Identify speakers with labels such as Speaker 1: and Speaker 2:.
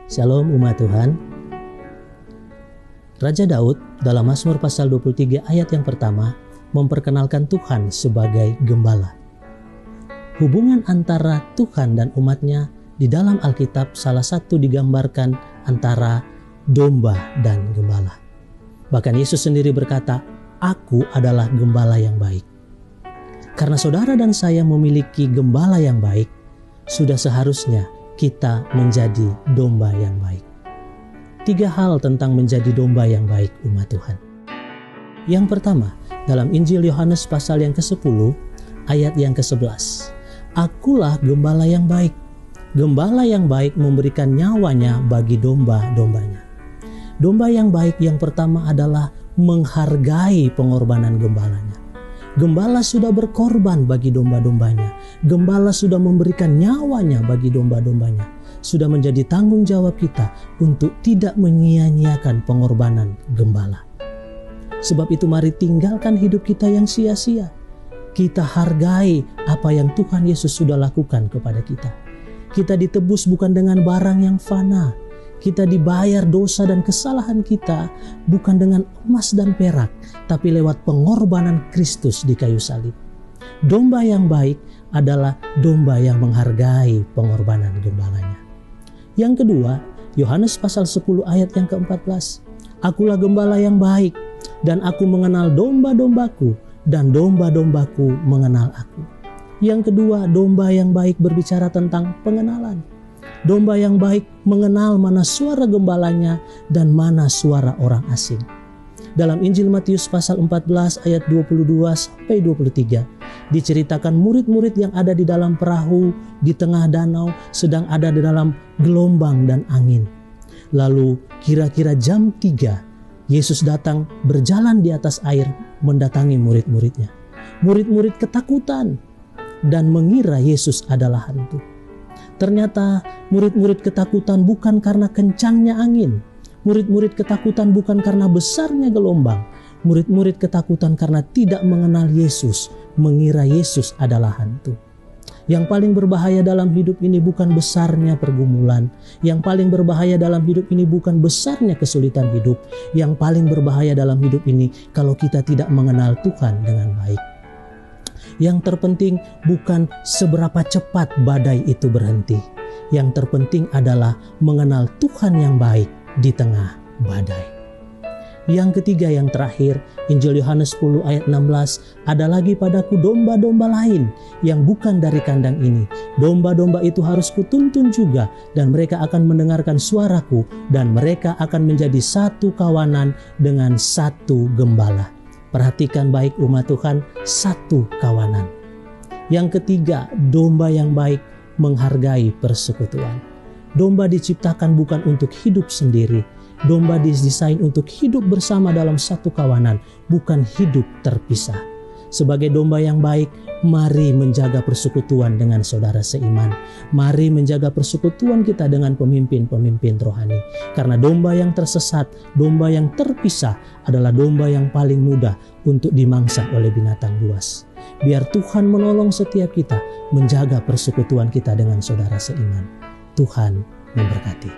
Speaker 1: Shalom umat Tuhan. Raja Daud dalam Mazmur pasal 23 ayat yang pertama memperkenalkan Tuhan sebagai gembala. Hubungan antara Tuhan dan umatnya di dalam Alkitab salah satu digambarkan antara domba dan gembala. Bahkan Yesus sendiri berkata, "Aku adalah gembala yang baik." Karena saudara dan saya memiliki gembala yang baik, sudah seharusnya kita menjadi domba yang baik. 3 hal tentang menjadi domba yang baik umat Tuhan. Yang pertama, dalam Injil Yohanes pasal yang ke-10 ayat yang ke-11. Akulah gembala yang baik. Gembala yang baik memberikan nyawanya bagi domba-dombanya. Domba yang baik yang pertama adalah menghargai pengorbanan gembalanya. Gembala sudah berkorban bagi domba-dombanya. Gembala sudah memberikan nyawanya bagi domba-dombanya. Sudah menjadi tanggung jawab kita untuk tidak menyia-nyiakan pengorbanan gembala. Sebab itu mari tinggalkan hidup kita yang sia-sia. Kita hargai apa yang Tuhan Yesus sudah lakukan kepada kita. Kita ditebus bukan dengan barang yang fana. Kita dibayar dosa dan kesalahan kita bukan dengan emas dan perak, tapi lewat pengorbanan Kristus di kayu salib. Domba yang baik adalah domba yang menghargai pengorbanan gembalanya. Yang kedua, Yohanes pasal 10 ayat yang ke-14. Akulah gembala yang baik, dan aku mengenal domba-dombaku, dan domba-dombaku mengenal aku. Yang kedua, domba yang baik berbicara tentang pengenalan. Domba yang baik mengenal mana suara gembalanya dan mana suara orang asing. Dalam Injil Matius pasal 14 ayat 22-23 diceritakan murid-murid yang ada di dalam perahu di tengah danau sedang ada di dalam gelombang dan angin. Lalu kira-kira jam 3 Yesus datang berjalan di atas air mendatangi murid-muridnya. Murid-murid ketakutan dan mengira Yesus adalah hantu. Ternyata murid-murid ketakutan bukan karena kencangnya angin. Murid-murid ketakutan bukan karena besarnya gelombang. Murid-murid ketakutan karena tidak mengenal Yesus, mengira Yesus adalah hantu. Yang paling berbahaya dalam hidup ini bukan besarnya pergumulan. Yang paling berbahaya dalam hidup ini bukan besarnya kesulitan hidup. Yang paling berbahaya dalam hidup ini kalau kita tidak mengenal Tuhan dengan baik. Yang terpenting bukan seberapa cepat badai itu berhenti. Yang terpenting adalah mengenal Tuhan yang baik di tengah badai. Yang ketiga, yang terakhir, Injil Yohanes 10 ayat 16, ada lagi padaku domba-domba lain yang bukan dari kandang ini. Domba-domba itu harus kutuntun juga, dan mereka akan mendengarkan suaraku, dan mereka akan menjadi satu kawanan dengan satu gembala. Perhatikan baik umat Tuhan, satu kawanan. Yang ketiga, domba yang baik menghargai persekutuan. Domba diciptakan bukan untuk hidup sendiri. Domba didesain untuk hidup bersama dalam satu kawanan, bukan hidup terpisah. Sebagai domba yang baik, mari menjaga persekutuan dengan saudara seiman. Mari menjaga persekutuan kita dengan pemimpin-pemimpin rohani. Karena domba yang tersesat, domba yang terpisah adalah domba yang paling mudah untuk dimangsa oleh binatang buas. Biar Tuhan menolong setiap kita menjaga persekutuan kita dengan saudara seiman. Tuhan memberkati.